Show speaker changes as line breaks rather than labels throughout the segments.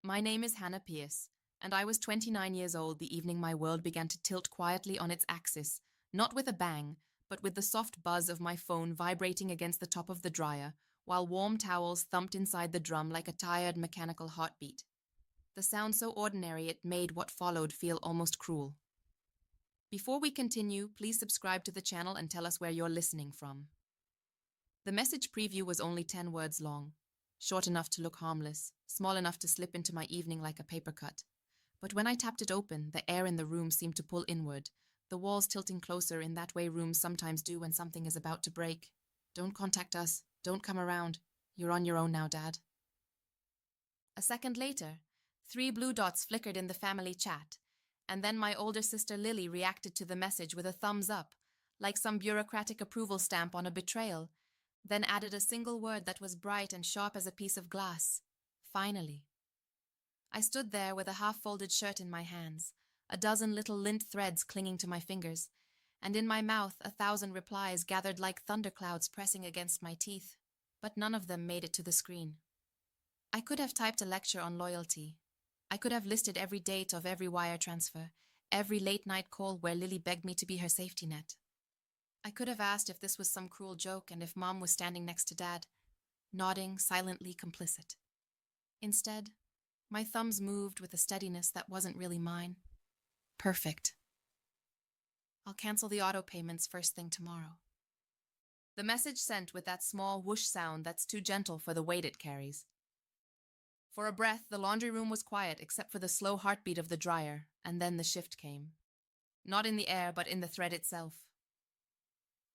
My name is Hannah Pierce, and I was 29 years old the evening my world began to tilt quietly on its axis, not with a bang, but with the soft buzz of my phone vibrating against the top of the dryer, while warm towels thumped inside the drum like a tired mechanical heartbeat. The sound so ordinary it made what followed feel almost cruel. Before we continue, please subscribe to the channel and tell us where you're listening from. The message preview was only 10 words long, short enough to look harmless, small enough to slip into my evening like a paper cut. But when I tapped it open, the air in the room seemed to pull inward, the walls tilting closer in that way rooms sometimes do when something is about to break. Don't contact us. Don't come around. You're on your own now, Dad. A second later, 3 blue dots flickered in the family chat, and then my older sister Lily reacted to the message with a thumbs up, like some bureaucratic approval stamp on a betrayal, then added a single word that was bright and sharp as a piece of glass. Finally. I stood there with a half-folded shirt in my hands, a dozen little lint threads clinging to my fingers, and in my mouth 1,000 replies gathered like thunderclouds pressing against my teeth, but none of them made it to the screen. I could have typed a lecture on loyalty. I could have listed every date of every wire transfer, every late-night call where Lily begged me to be her safety net. I could have asked if this was some cruel joke and if Mom was standing next to Dad, nodding, silently complicit. Instead, my thumbs moved with a steadiness that wasn't really mine. Perfect. I'll cancel the auto payments first thing tomorrow. The message sent with that small whoosh sound that's too gentle for the weight it carries. For a breath, the laundry room was quiet except for the slow heartbeat of the dryer, and then the shift came. Not in the air, but in the thread itself.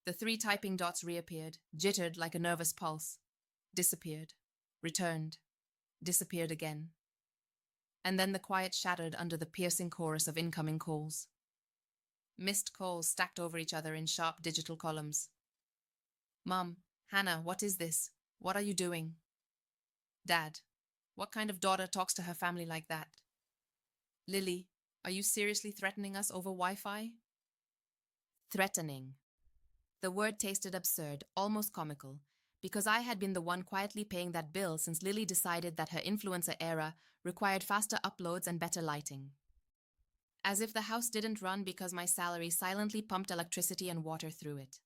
The 3 typing dots reappeared, jittered like a nervous pulse, disappeared, returned, disappeared again. And then the quiet shattered under the piercing chorus of incoming calls. Missed calls stacked over each other in sharp digital columns. Mom, Hannah, what is this? What are you doing? Dad, what kind of daughter talks to her family like that? Lily, are you seriously threatening us over Wi-Fi? Threatening. The word tasted absurd, almost comical, because I had been the one quietly paying that bill since Lily decided that her influencer era required faster uploads and better lighting. As if the house didn't run because my salary silently pumped electricity and water through it.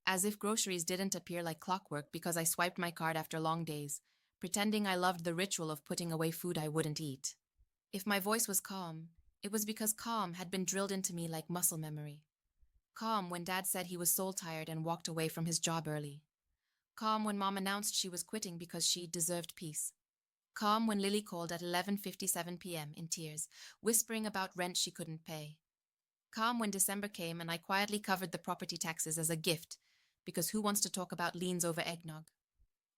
As if groceries didn't appear like clockwork because I swiped my card after long days, pretending I loved the ritual of putting away food I wouldn't eat. If my voice was calm, it was because calm had been drilled into me like muscle memory. Calm when Dad said he was soul-tired and walked away from his job early. Calm when Mom announced she was quitting because she deserved peace. Calm when Lily called at 11:57 p.m. in tears, whispering about rent she couldn't pay. Calm when December came and I quietly covered the property taxes as a gift, because who wants to talk about liens over eggnog?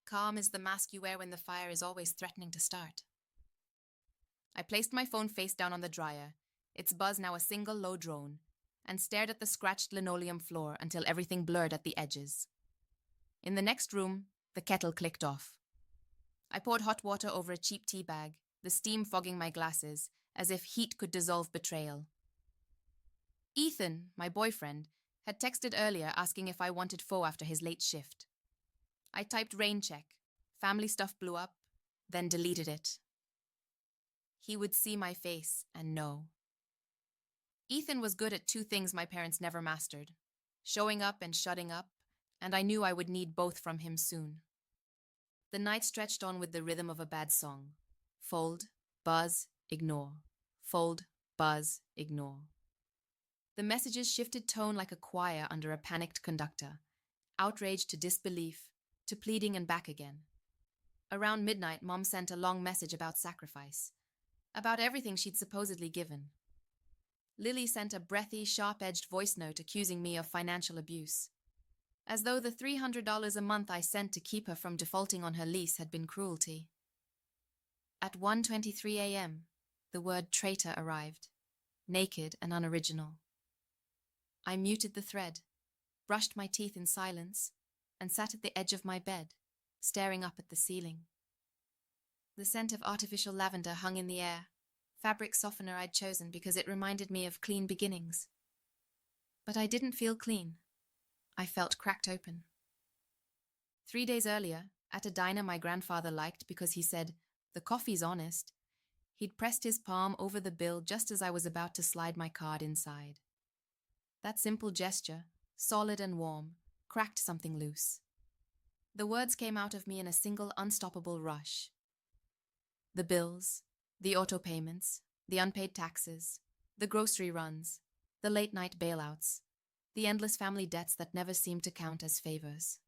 Calm is the mask you wear when the fire is always threatening to start. I placed my phone face down on the dryer, its buzz now a single low drone, and stared at the scratched linoleum floor until everything blurred at the edges. In the next room, the kettle clicked off. I poured hot water over a cheap tea bag, the steam fogging my glasses, as if heat could dissolve betrayal. Ethan, my boyfriend, had texted earlier asking if I wanted pho after his late shift. I typed rain check, family stuff blew up, then deleted it. He would see my face and know. Ethan was good at 2 things my parents never mastered, showing up and shutting up, and I knew I would need both from him soon. The night stretched on with the rhythm of a bad song. Fold, buzz, ignore. Fold, buzz, ignore. The messages shifted tone like a choir under a panicked conductor, outrage to disbelief, to pleading and back again. Around midnight, Mom sent a long message about sacrifice, about everything she'd supposedly given. Lily sent a breathy, sharp-edged voice note accusing me of financial abuse, as though the $300 a month I sent to keep her from defaulting on her lease had been cruelty. At 1:23 a.m., the word traitor arrived, naked and unoriginal. I muted the thread, brushed my teeth in silence, and sat at the edge of my bed, staring up at the ceiling. The scent of artificial lavender hung in the air, fabric softener I'd chosen because it reminded me of clean beginnings. But I didn't feel clean. I felt cracked open. 3 days earlier, at a diner my grandfather liked because he said, "The coffee's honest," He'd pressed his palm over the bill just as I was about to slide my card inside. That simple gesture, solid and warm, cracked something loose. The words came out of me in a single unstoppable rush. The bills, the auto payments, the unpaid taxes, the grocery runs, the late-night bailouts, the endless family debts that never seemed to count as favors.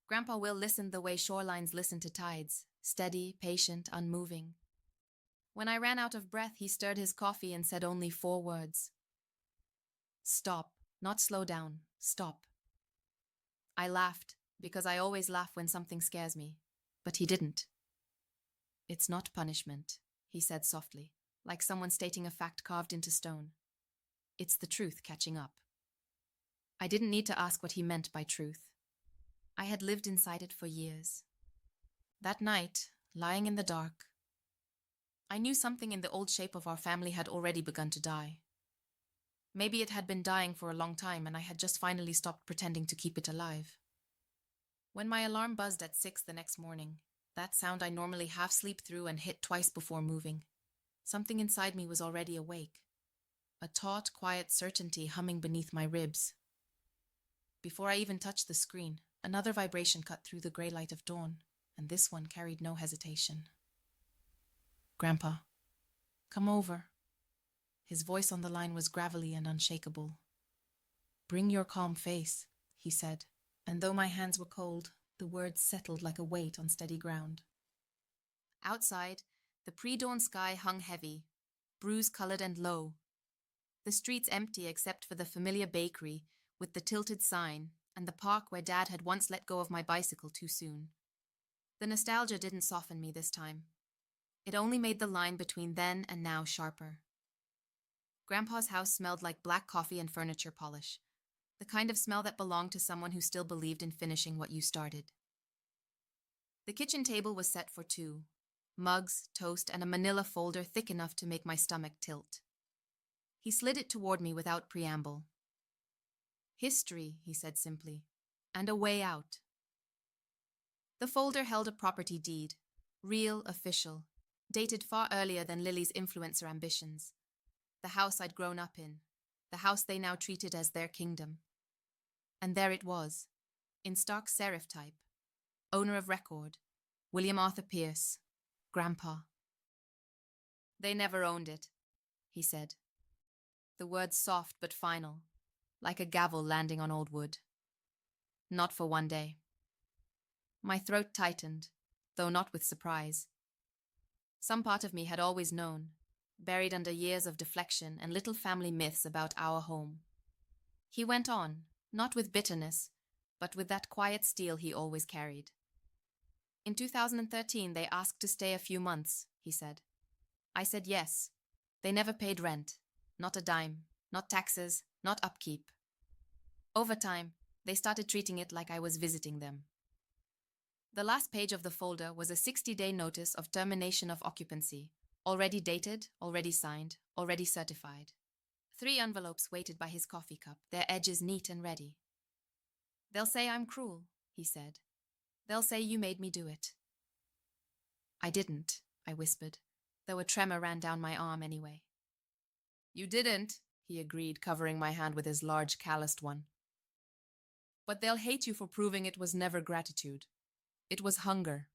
Grandpa Will listened the way shorelines listen to tides, steady, patient, unmoving. When I ran out of breath, he stirred his coffee and said only 4 words. Stop, not slow down, stop. I laughed, because I always laugh when something scares me, but he didn't. It's not punishment, he said softly, like someone stating a fact carved into stone. It's the truth catching up. I didn't need to ask what he meant by truth. I had lived inside it for years. That night, lying in the dark, I knew something in the old shape of our family had already begun to die. Maybe it had been dying for a long time and I had just finally stopped pretending to keep it alive. When my alarm buzzed at 6 the next morning, that sound I normally half sleep through and hit twice before moving, something inside me was already awake. A taut, quiet certainty humming beneath my ribs. Before I even touched the screen, another vibration cut through the grey light of dawn, and this one carried no hesitation. Grandpa, come over. His voice on the line was gravelly and unshakable. Bring your calm face, he said, and though my hands were cold, the words settled like a weight on steady ground. Outside, the pre-dawn sky hung heavy, bruise-coloured and low. The streets empty except for the familiar bakery with the tilted sign and the park where Dad had once let go of my bicycle too soon. The nostalgia didn't soften me this time. It only made the line between then and now sharper. Grandpa's house smelled like black coffee and furniture polish, the kind of smell that belonged to someone who still believed in finishing what you started. The kitchen table was set for 2, mugs, toast, and a manila folder thick enough to make my stomach tilt. He slid it toward me without preamble. History, he said simply, and a way out. The folder held a property deed, real, official, dated far earlier than Lily's influencer ambitions. The house I'd grown up in, the house they now treated as their kingdom. And there it was, in stark serif type, owner of record, William Arthur Pierce, Grandpa. They never owned it, he said. The words soft but final, like a gavel landing on old wood. Not for one day. My throat tightened, though not with surprise. Some part of me had always known, buried under years of deflection and little family myths about our home. He went on, not with bitterness, but with that quiet steel he always carried. In 2013, they asked to stay a few months, he said. I said yes. They never paid rent. Not a dime. Not taxes. Not upkeep. Over time, they started treating it like I was visiting them. The last page of the folder was a 60-day notice of termination of occupancy, already dated, already signed, already certified. 3 envelopes waited by his coffee cup, their edges neat and ready. They'll say I'm cruel, he said. They'll say you made me do it. I didn't, I whispered, though a tremor ran down my arm anyway. You didn't, he agreed, covering my hand with his large, calloused one. But they'll hate you for proving it was never gratitude. It was hunger.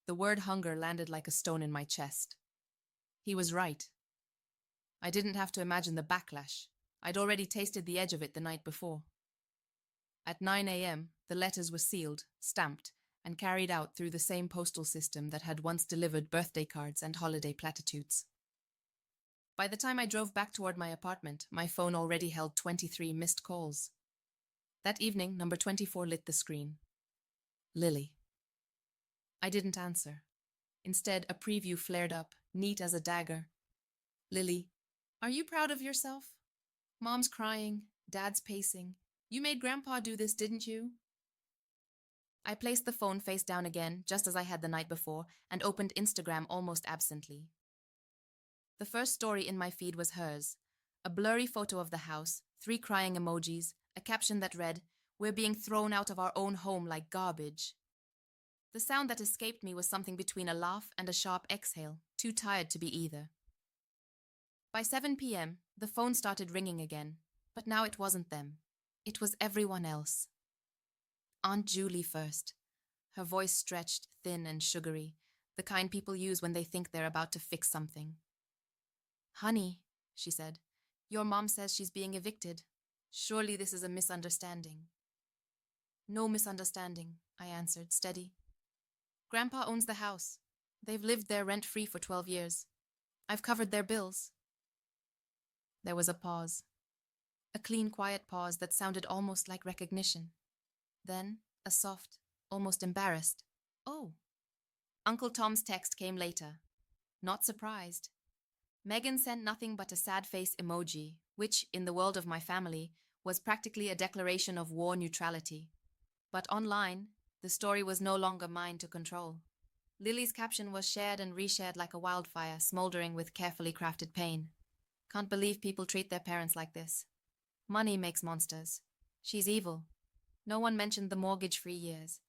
The word hunger landed like a stone in my chest. He was right. I didn't have to imagine the backlash. I'd already tasted the edge of it the night before. At 9 a.m., the letters were sealed, stamped, and carried out through the same postal system that had once delivered birthday cards and holiday platitudes. By the time I drove back toward my apartment, my phone already held 23 missed calls. That evening, number 24 lit the screen. Lily. I didn't answer. Instead, a preview flared up, neat as a dagger. Lily, are you proud of yourself? Mom's crying, Dad's pacing. You made Grandpa do this, didn't you? I placed the phone face down again, just as I had the night before, and opened Instagram almost absently. The first story in my feed was hers. A blurry photo of the house, 3 crying emojis, a caption that read, "We're being thrown out of our own home like garbage." The sound that escaped me was something between a laugh and a sharp exhale, too tired to be either. By 7 p.m., the phone started ringing again, but now it wasn't them. It was everyone else. Aunt Julie first. Her voice stretched, thin and sugary, the kind people use when they think they're about to fix something. "Honey," she said, "your mom says she's being evicted. Surely this is a misunderstanding." "No misunderstanding," I answered, steady. "Grandpa owns the house. They've lived there rent-free for 12 years. I've covered their bills." There was a pause. A clean, quiet pause that sounded almost like recognition. Then, a soft, almost embarrassed, "Oh." Uncle Tom's text came later. Not surprised. Megan sent nothing but a sad face emoji, which, in the world of my family, was practically a declaration of war neutrality. But online, the story was no longer mine to control. Lily's caption was shared and reshared like a wildfire, smoldering with carefully crafted pain. "Can't believe people treat their parents like this. Money makes monsters. She's evil." No one mentioned the mortgage-free years.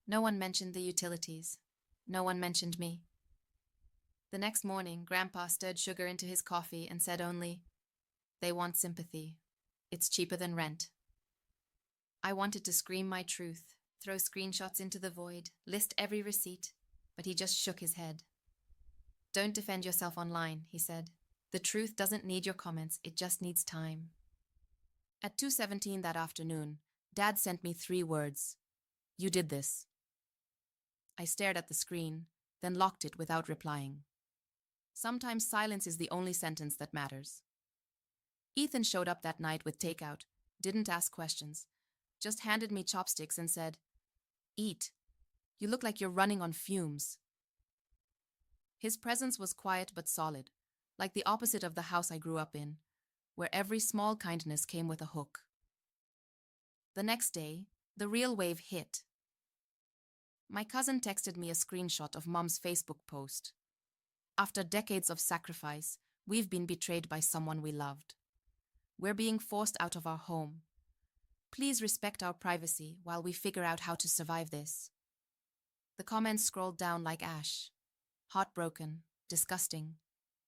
No one mentioned the utilities. No one mentioned me. The next morning, Grandpa stirred sugar into his coffee and said only, "They want sympathy. It's cheaper than rent." I wanted to scream my truth, throw screenshots into the void, list every receipt, but he just shook his head. "Don't defend yourself online," he said. "The truth doesn't need your comments, it just needs time." At 2:17 that afternoon, Dad sent me 3 words. "You did this." I stared at the screen, then locked it without replying. Sometimes silence is the only sentence that matters. Ethan showed up that night with takeout, didn't ask questions, just handed me chopsticks and said, "Eat. You look like you're running on fumes." His presence was quiet but solid, like the opposite of the house I grew up in, where every small kindness came with a hook. The next day, the real wave hit. My cousin texted me a screenshot of Mom's Facebook post. "After decades of sacrifice, we've been betrayed by someone we loved. We're being forced out of our home. Please respect our privacy while we figure out how to survive this." The comments scrolled down like ash. Heartbroken, disgusting,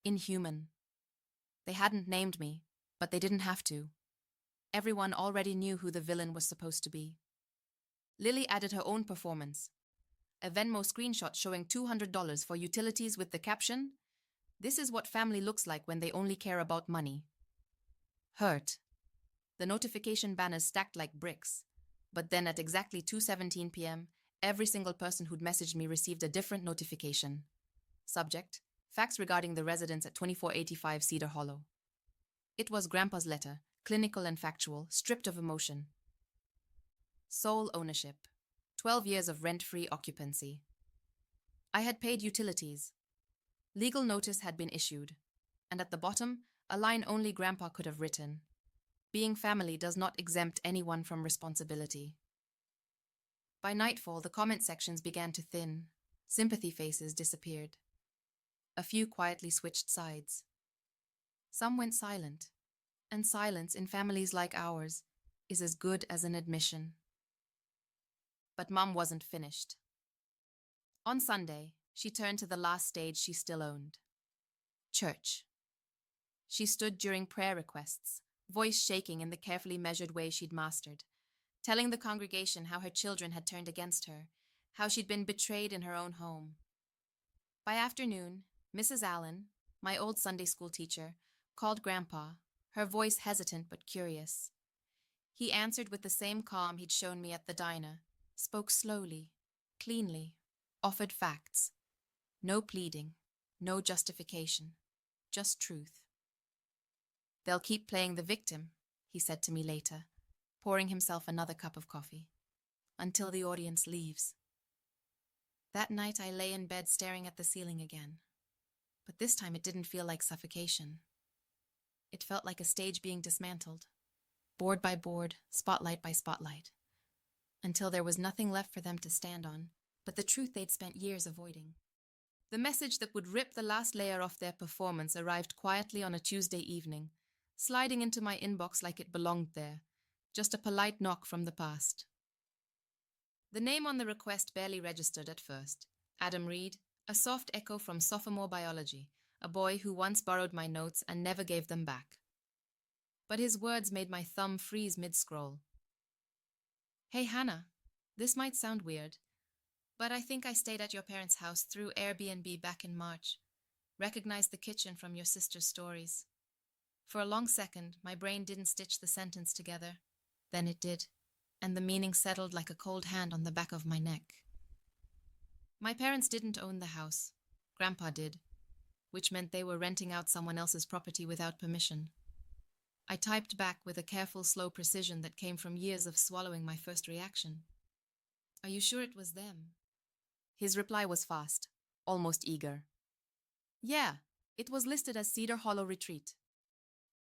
inhuman. They hadn't named me, but they didn't have to. Everyone already knew who the villain was supposed to be. Lily added her own performance. A Venmo screenshot showing $200 for utilities with the caption, "This is what family looks like when they only care about money." Hurt. The notification banners stacked like bricks. But then at exactly 2:17 p.m., every single person who'd messaged me received a different notification. Subject: facts regarding the residence at 2485 Cedar Hollow. It was Grandpa's letter, clinical and factual, stripped of emotion. Sole ownership. 12 years of rent-free occupancy. I had paid utilities. Legal notice had been issued. And at the bottom, a line only Grandpa could have written. Being family does not exempt anyone from responsibility. By nightfall, the comment sections began to thin. Sympathy faces disappeared. A few quietly switched sides. Some went silent. And silence in families like ours is as good as an admission. But Mom wasn't finished. On Sunday, she turned to the last stage she still owned. Church. She stood during prayer requests, voice shaking in the carefully measured way she'd mastered, telling the congregation how her children had turned against her, how she'd been betrayed in her own home. By afternoon, Mrs. Allen, my old Sunday school teacher, called Grandpa, her voice hesitant but curious. He answered with the same calm he'd shown me at the diner, spoke slowly, cleanly, offered facts. No pleading, no justification, just truth. "They'll keep playing the victim," he said to me later, pouring himself another cup of coffee, "until the audience leaves." That night I lay in bed staring at the ceiling again. But this time it didn't feel like suffocation. It felt like a stage being dismantled, board by board, spotlight by spotlight, until there was nothing left for them to stand on but the truth they'd spent years avoiding. The message that would rip the last layer off their performance arrived quietly on a Tuesday evening, sliding into my inbox like it belonged there, just a polite knock from the past. The name on the request barely registered at first. Adam Reed, a soft echo from sophomore biology, a boy who once borrowed my notes and never gave them back. But his words made my thumb freeze mid-scroll. Hey Hannah, this might sound weird, but I think I stayed at your parents' house through Airbnb back in March. Recognized the kitchen from your sister's stories. For a long second, my brain didn't stitch the sentence together. Then it did, and the meaning settled like a cold hand on the back of my neck. My parents didn't own the house. Grandpa did, which meant they were renting out someone else's property without permission. I typed back with a careful, slow precision that came from years of swallowing my first reaction. Are you sure it was them? His reply was fast, almost eager. Yeah, it was listed as Cedar Hollow Retreat.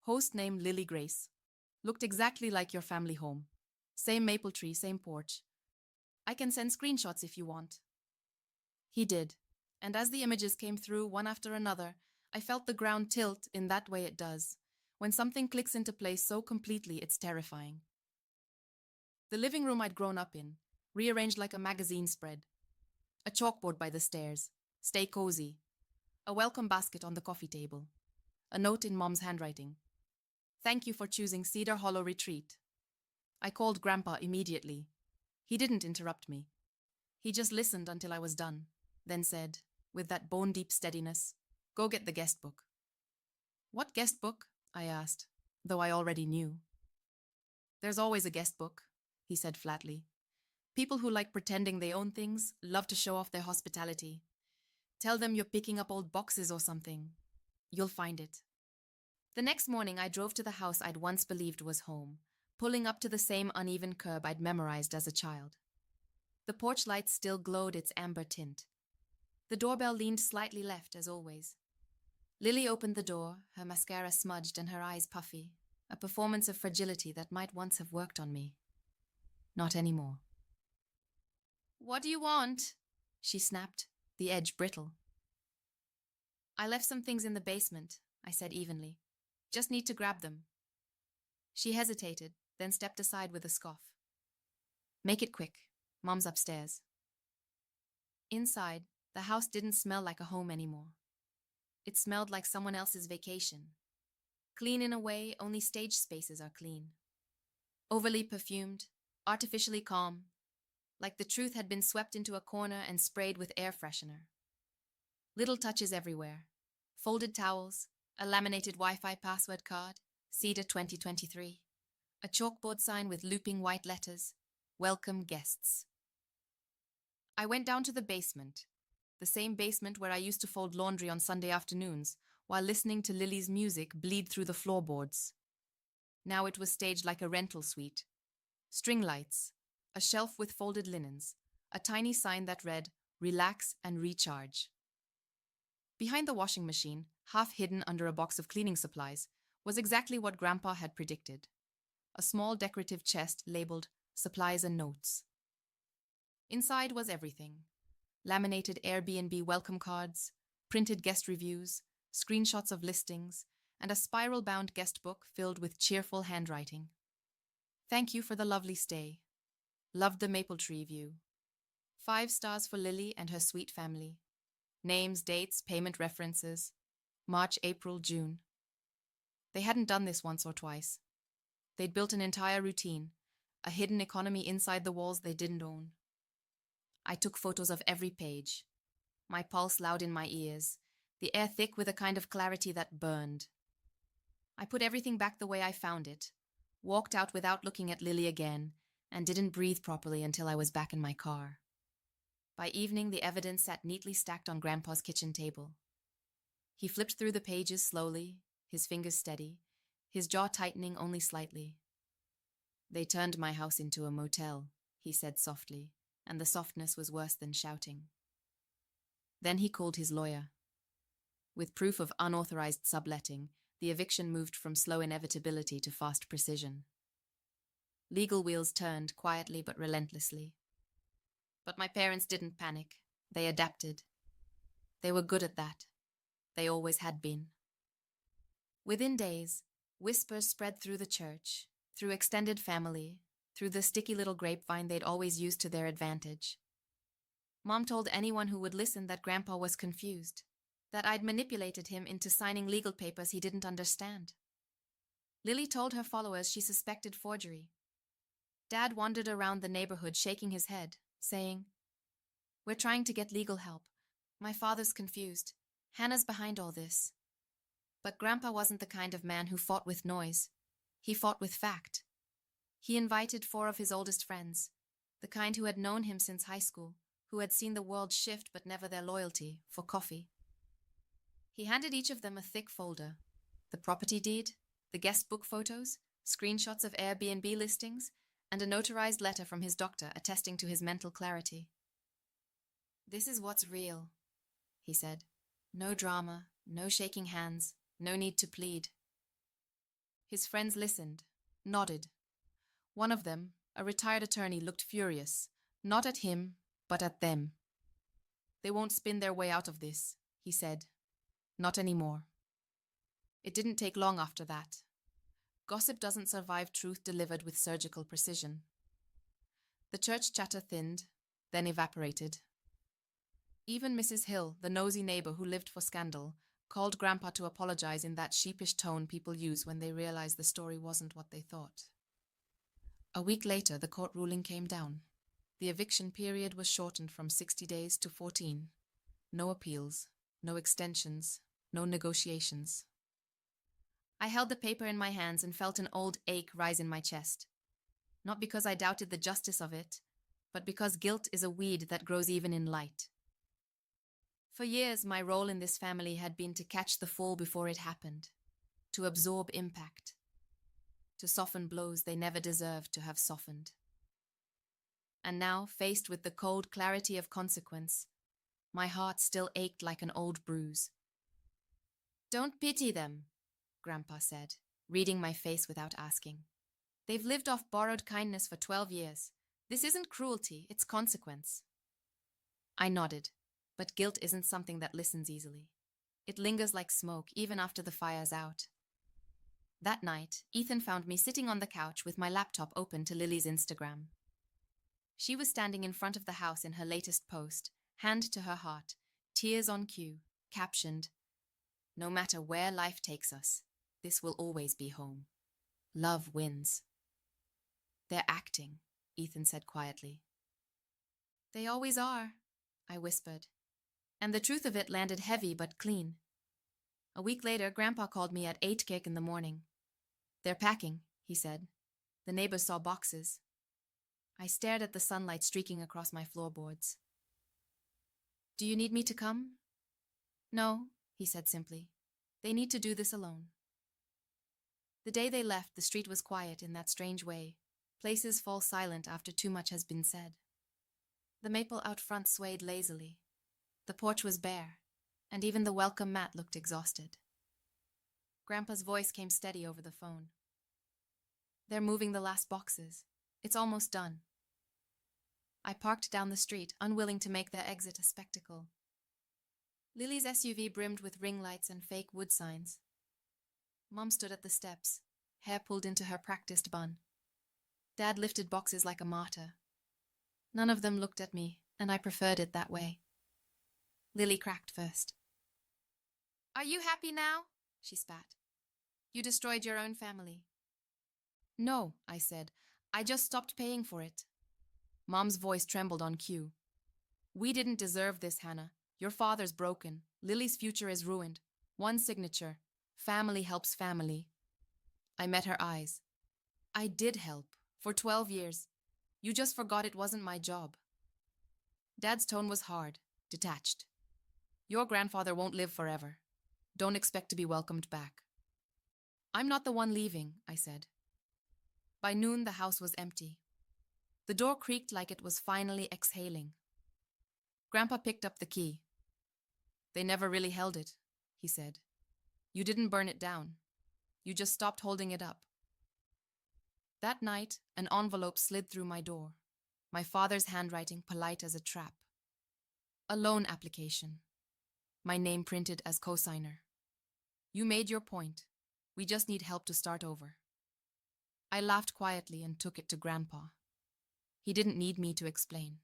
Host name Lily Grace. Looked exactly like your family home. Same maple tree, same porch. I can send screenshots if you want. He did, and as the images came through one after another, I felt the ground tilt in that way it does, when something clicks into place so completely it's terrifying. The living room I'd grown up in, rearranged like a magazine spread. A chalkboard by the stairs. Stay cozy. A welcome basket on the coffee table. A note in Mom's handwriting. Thank you for choosing Cedar Hollow Retreat. I called Grandpa immediately. He didn't interrupt me. He just listened until I was done, then said, with that bone-deep steadiness, go get the guest book. What guest book? I asked, though I already knew. There's always a guest book, he said flatly. People who like pretending they own things love to show off their hospitality. Tell them you're picking up old boxes or something. You'll find it. The next morning, I drove to the house I'd once believed was home, pulling up to the same uneven curb I'd memorized as a child. The porch light still glowed its amber tint. The doorbell leaned slightly left, as always. Lily opened the door, her mascara smudged and her eyes puffy, a performance of fragility that might once have worked on me. Not anymore. What do you want? She snapped, the edge brittle. I left some things in the basement, I said evenly. Just need to grab them. She hesitated, then stepped aside with a scoff. Make it quick. Mom's upstairs. Inside, the house didn't smell like a home anymore. It smelled like someone else's vacation. Clean in a way only stage spaces are clean. Overly perfumed, artificially calm, like the truth had been swept into a corner and sprayed with air freshener. Little touches everywhere. Folded towels, a laminated Wi-Fi password card, Cedar 2023, a chalkboard sign with looping white letters, welcome guests. I went down to the basement, the same basement where I used to fold laundry on Sunday afternoons while listening to Lily's music bleed through the floorboards. Now it was staged like a rental suite. String lights, a shelf with folded linens, a tiny sign that read, relax and recharge. Behind the washing machine, half hidden under a box of cleaning supplies, was exactly what Grandpa had predicted. A small decorative chest labeled supplies and notes. Inside was everything. Laminated Airbnb welcome cards, printed guest reviews, screenshots of listings, and a spiral-bound guest book filled with cheerful handwriting. Thank you for the lovely stay. Loved the maple tree view. 5 stars for Lily and her sweet family. Names, dates, payment references. March, April, June. They hadn't done this once or twice. They'd built an entire routine, a hidden economy inside the walls they didn't own. I took photos of every page. My pulse loud in my ears, the air thick with a kind of clarity that burned. I put everything back the way I found it, walked out without looking at Lily again, and didn't breathe properly until I was back in my car. By evening, the evidence sat neatly stacked on Grandpa's kitchen table. He flipped through the pages slowly, his fingers steady, his jaw tightening only slightly. They turned my house into a motel, he said softly, and the softness was worse than shouting. Then he called his lawyer. With proof of unauthorized subletting, the eviction moved from slow inevitability to fast precision. Legal wheels turned quietly but relentlessly. But my parents didn't panic. They adapted. They were good at that. They always had been. Within days, whispers spread through the church, through extended family, through the sticky little grapevine they'd always used to their advantage. Mom told anyone who would listen that Grandpa was confused, that I'd manipulated him into signing legal papers he didn't understand. Lily told her followers she suspected forgery. Dad wandered around the neighborhood shaking his head, saying, "We're trying to get legal help. My father's confused. Hannah's behind all this." But Grandpa wasn't the kind of man who fought with noise. He fought with fact. He invited 4 of his oldest friends, the kind who had known him since high school, who had seen the world shift but never their loyalty, for coffee. He handed each of them a thick folder: the property deed, the guest book photos, screenshots of Airbnb listings, and a notarized letter from his doctor attesting to his mental clarity. "This is what's real," he said. "No drama, no shaking hands, no need to plead." His friends listened, nodded. One of them, a retired attorney, looked furious, not at him, but at them. "They won't spin their way out of this," he said. "Not anymore." It didn't take long after that. Gossip doesn't survive truth delivered with surgical precision. The church chatter thinned, then evaporated. Even Mrs. Hill, the nosy neighbor who lived for scandal, called Grandpa to apologize in that sheepish tone people use when they realize the story wasn't what they thought. A week later, the court ruling came down. The eviction period was shortened from 60 days to 14. No appeals, no extensions, no negotiations. I held the paper in my hands and felt an old ache rise in my chest. Not because I doubted the justice of it, but because guilt is a weed that grows even in light. For years, my role in this family had been to catch the fall before it happened, to absorb impact, to soften blows they never deserved to have softened. And now, faced with the cold clarity of consequence, my heart still ached like an old bruise. "Don't pity them," Grandpa said, reading my face without asking. "They've lived off borrowed kindness for 12 years. This isn't cruelty, it's consequence." I nodded, but guilt isn't something that listens easily. It lingers like smoke even after the fire's out. That night, Ethan found me sitting on the couch with my laptop open to Lily's Instagram. She was standing in front of the house in her latest post, hand to her heart, tears on cue, captioned, "No matter where life takes us, this will always be home. Love wins." "They're acting," Ethan said quietly. "They always are," I whispered. And the truth of it landed heavy but clean. A week later, Grandpa called me at 8:00 in the morning. "They're packing," he said. "The neighbors saw boxes." I stared at the sunlight streaking across my floorboards. "Do you need me to come?" "No," he said simply. "They need to do this alone." The day they left, the street was quiet in that strange way. Places fall silent after too much has been said. The maple out front swayed lazily. The porch was bare, and even the welcome mat looked exhausted. Grandpa's voice came steady over the phone. "They're moving the last boxes. It's almost done." I parked down the street, unwilling to make their exit a spectacle. Lily's SUV brimmed with ring lights and fake wood signs. Mom stood at the steps, hair pulled into her practiced bun. Dad lifted boxes like a martyr. None of them looked at me, and I preferred it that way. Lily cracked first. "Are you happy now?" she spat. "You destroyed your own family." "No," I said. "I just stopped paying for it." Mom's voice trembled on cue. "We didn't deserve this, Hannah. Your father's broken. Lily's future is ruined. One signature. Family helps family." I met her eyes. "I did help. For 12 years. You just forgot it wasn't my job." Dad's tone was hard, detached. "Your grandfather won't live forever. Don't expect to be welcomed back." "I'm not the one leaving," I said. By noon, the house was empty. The door creaked like it was finally exhaling. Grandpa picked up the key. "They never really held it," he said. "You didn't burn it down. You just stopped holding it up." That night, an envelope slid through my door, my father's handwriting polite as a trap. A loan application. My name printed as cosigner. "You made your point. We just need help to start over." I laughed quietly and took it to Grandpa. He didn't need me to explain.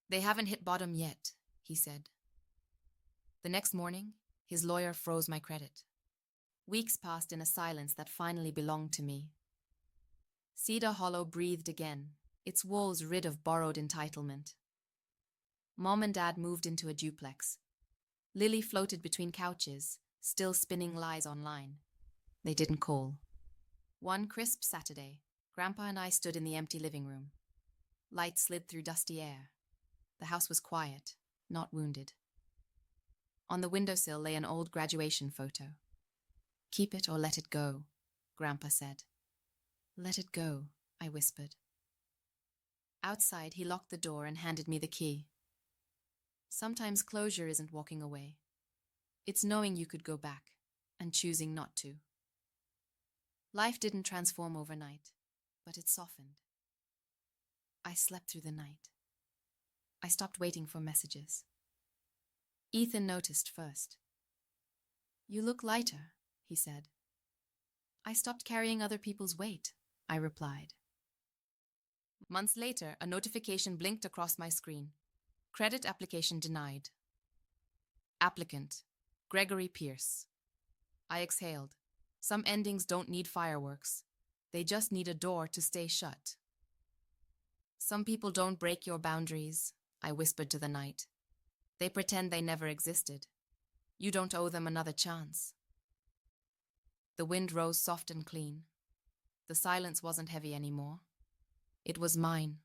They haven't hit bottom yet, he said. The next morning, his lawyer froze my credit. Weeks passed in a silence that finally belonged to me. Cedar Hollow breathed again, its walls rid of borrowed entitlement. Mom and Dad moved into a duplex. Lily floated between couches, still spinning lies online. They didn't call. One crisp Saturday, Grandpa and I stood in the empty living room. Light slid through dusty air. The house was quiet, not wounded. On the windowsill lay an old graduation photo. "Keep it or let it go," Grandpa said. "Let it go," I whispered. Outside, he locked the door and handed me the key. Sometimes closure isn't walking away. It's knowing you could go back and choosing not to. Life didn't transform overnight, but it softened. I slept through the night. I stopped waiting for messages. Ethan noticed first. "You look lighter," he said. "I stopped carrying other people's weight," I replied. Months later, a notification blinked across my screen. Credit application denied. Applicant: Gregory Pierce. I exhaled. Some endings don't need fireworks. They just need a door to stay shut. Some people don't break your boundaries, I whispered to the night. They pretend they never existed. You don't owe them another chance. The wind rose soft and clean. The silence wasn't heavy anymore. It was mine.